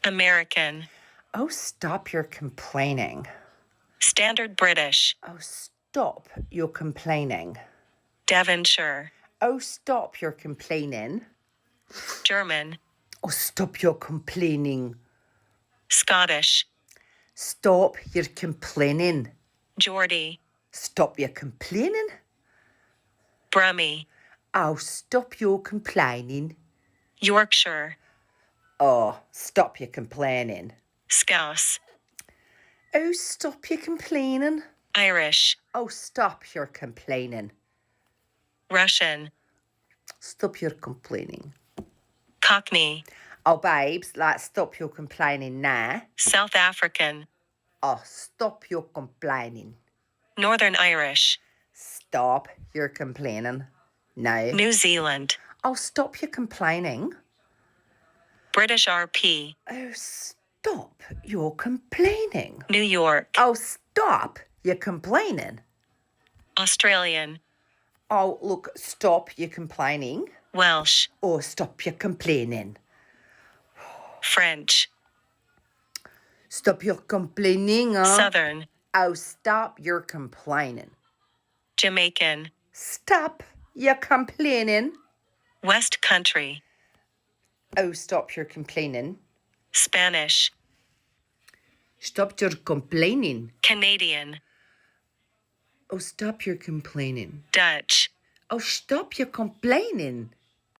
American. Oh, stop your complaining. Standard British. Oh, stop your complaining. Devonshire. Oh, stop your complaining. German. Oh, stop your complaining. Scottish. Stop your complaining. Geordie. Stop your complaining. Brummie. Oh, stop your complaining. Yorkshire. Oh, stop your complaining. Scouse. Oh, stop your complaining. Irish. Oh, stop your complaining. Russian. Stop your complaining. Cockney. Oh, babes, like, stop your complaining now. South African. Oh, stop your complaining. Northern Irish. Stop your complaining. No. New Zealand. Oh, stop your complaining. British RP. Oh, stop your complaining. New York. Oh, stop your complaining. Australian. Oh, look, stop your complaining. Welsh. Oh, stop your complaining. French. Stop your complaining, huh? Southern. Oh, stop your complaining. Jamaican. Stop your complaining. West Country. Oh, stop your complaining. Spanish. Stop your complaining. Canadian. Oh, stop your complaining. Dutch. Oh, stop your complaining.